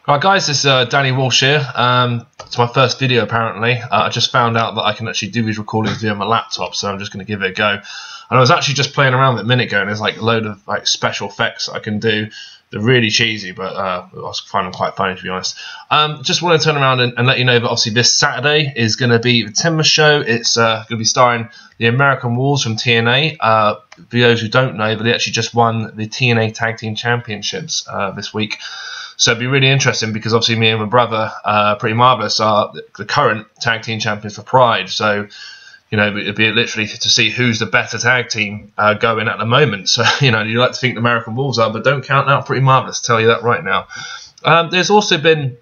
Right guys, this is Danny Walsh here. It's my first video apparently. I just found out that I can actually do these recordings via my laptop, so I'm just going to give it a go. And I was actually just playing around with it a minute ago, and there's like a load of like special effects I can do. They're really cheesy, but I find them quite funny, to be honest. Just want to turn around and let you know that obviously this Saturday is going to be the Timber Show. It's going to be starring the American Walsh from TNA. For those who don't know, but they actually just won the TNA Tag Team Championships this week. So it'd be really interesting because obviously me and my brother, Pretty Marvelous, are the current tag team champions for Pride. So, you know, it'd be literally to see who's the better tag team going at the moment. So, you know, you like to think the American Wolves are, but don't count out Pretty Marvelous, tell you that right now. There's also been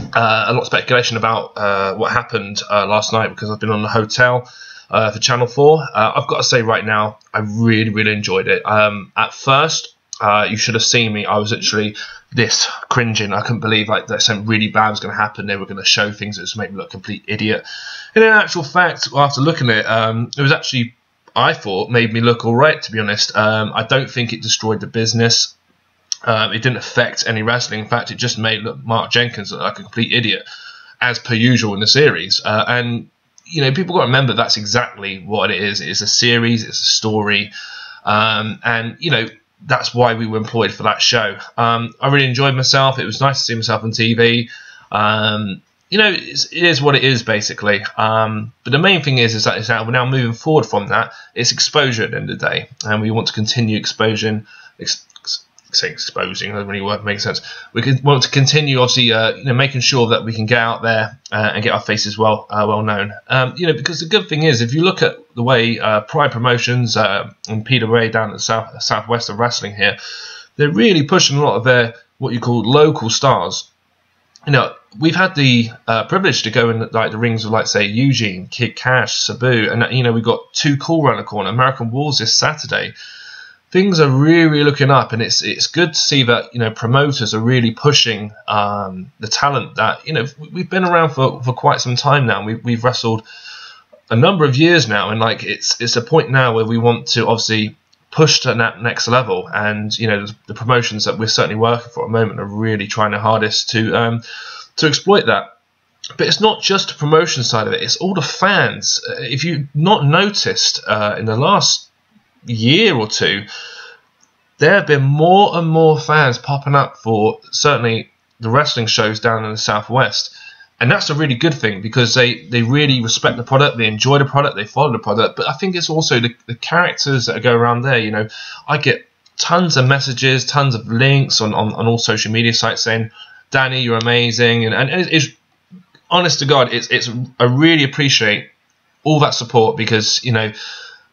a lot of speculation about what happened last night because I've been on the hotel for Channel 4. I've got to say right now, I really, really enjoyed it. At first, you should have seen me. I was literally this cringing. I couldn't believe like that something really bad was going to happen. They were going to show things that just made me look a complete idiot. And in actual fact, after looking at it, it was actually, I thought, made me look all right, to be honest. I don't think it destroyed the business. It didn't affect any wrestling. In fact, it just made Mark Jenkins look like a complete idiot, as per usual in the series. And, you know, people got to remember that's exactly what it is. It is a series. It's a story. And, you know, that's why we were employed for that show. I really enjoyed myself. It was nice to see myself on TV. You know, it is what it is, basically. But the main thing is that we're now moving forward from that. It's exposure at the end of the day, and we want to continue exposing. Exposing doesn't really make sense. We want to continue, obviously, you know, making sure that we can get out there and get our faces well known. You know, because the good thing is, if you look at the way Pride Promotions and Peter Ray down at the southwest of wrestling here, they're really pushing a lot of their what you call local stars. You know, we've had the privilege to go in like the rings of, like, say, Eugene, Kid Cash, Sabu, and you know, we've got Too Cool around the corner, American Wolves this Saturday. Things are really looking up, and it's good to see that, you know, promoters are really pushing the talent that, you know, we've been around for quite some time now. We've wrestled a number of years now, and like it's a point now where we want to obviously push to that next level. And you know, the promotions that we're certainly working for at the moment are really trying their hardest to exploit that. But it's not just the promotion side of it; it's all the fans. If you've not noticed in the last year or two, there have been more and more fans popping up for certainly the wrestling shows down in the southwest, and that's a really good thing because they really respect the product, they enjoy the product, they follow the product. But I think it's also the characters that go around there. You know, I get tons of messages, tons of links on all social media sites saying, Danny, you're amazing, and it's honest to God, I really appreciate all that support, because you know,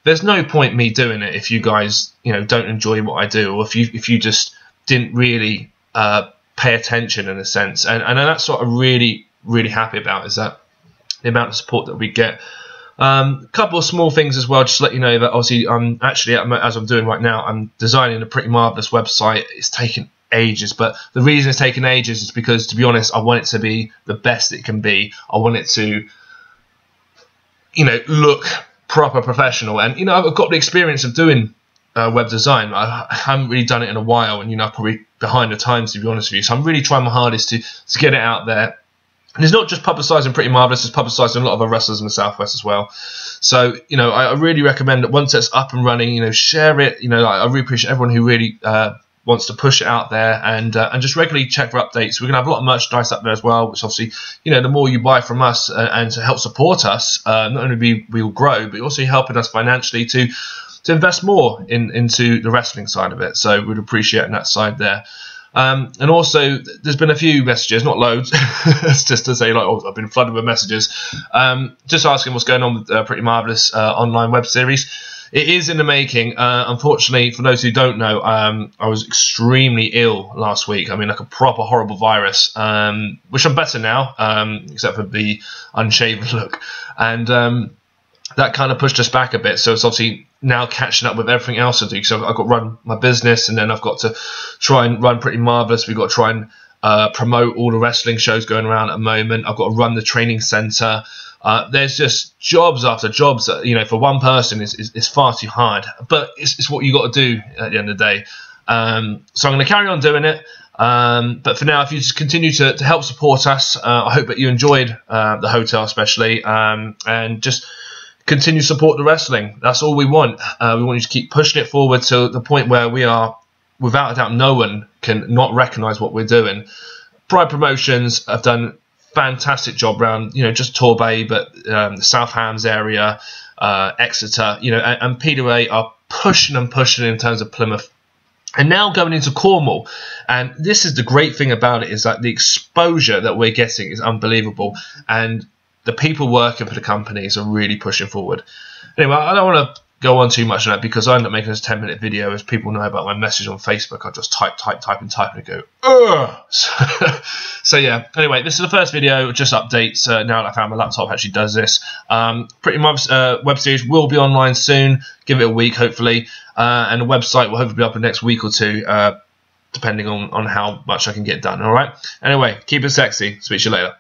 there's no point me doing it if you guys, you know, don't enjoy what I do, or if you just didn't really pay attention in a sense. And that's what I'm really, really happy about, is that the amount of support that we get. A couple of small things as well, just to let you know that obviously I'm actually, as I'm doing right now, I'm designing a Pretty Marvelous website. It's taken ages, but the reason it's taken ages is because, to be honest, I want it to be the best it can be. I want it to, you know, look proper professional. And you know, I've got the experience of doing web design. I haven't really done it in a while, and you know, I'm probably behind the times, to be honest with you. So I'm really trying my hardest to get it out there. And it's not just publicising Pretty Marvelous, it's publicising a lot of our wrestlers in the southwest as well. So you know, I really recommend that once it's up and running, you know, share it. You know, I really appreciate everyone who really wants to push it out there, and just regularly check for updates. We're gonna have a lot of merchandise up there as well, which obviously, you know, the more you buy from us and to help support us, not only we will grow, but also helping us financially to invest more into the wrestling side of it. So we'd appreciate that side there. And also, there's been a few messages, not loads, it's just to say, like, oh, I've been flooded with messages, just asking what's going on with Pretty Marvelous online web series. It is in the making. Unfortunately, for those who don't know, I was extremely ill last week. I mean, like a proper horrible virus, which I'm better now, except for the unshaven look. And that kind of pushed us back a bit. So it's obviously now catching up with everything else to do. So I've got to run my business, and then I've got to try and run Pretty Marvelous. We've got to try and promote all the wrestling shows going around at the moment. I've got to run the training centre. There's just jobs after jobs that, you know, for one person is far too hard. But it's what you got to do at the end of the day. So I'm going to carry on doing it. But for now, if you just continue to help support us, I hope that you enjoyed the hotel especially, and just continue to support the wrestling. That's all we want. We want you to keep pushing it forward to the point where we are, without a doubt, no one can not recognise what we're doing. Pride Promotions have done fantastic job around, just Torbay, but the South Hams area, Exeter, and PWA are pushing and pushing in terms of Plymouth. And now going into Cornwall, and this is the great thing about it, is that the exposure that we're getting is unbelievable, and the people working for the companies are really pushing forward. Anyway, I don't want to go on too much on that because I end up making this 10-minute video. As people know about my message on Facebook, I just type and go, ugh. So yeah, anyway, this is the first video, just updates. Now that I found my laptop actually does this. Pretty much web series will be online soon. Give it a week, hopefully. And the website will hopefully be up in the next week or two, depending on how much I can get done. All right. Anyway, keep it sexy. Speak to you later.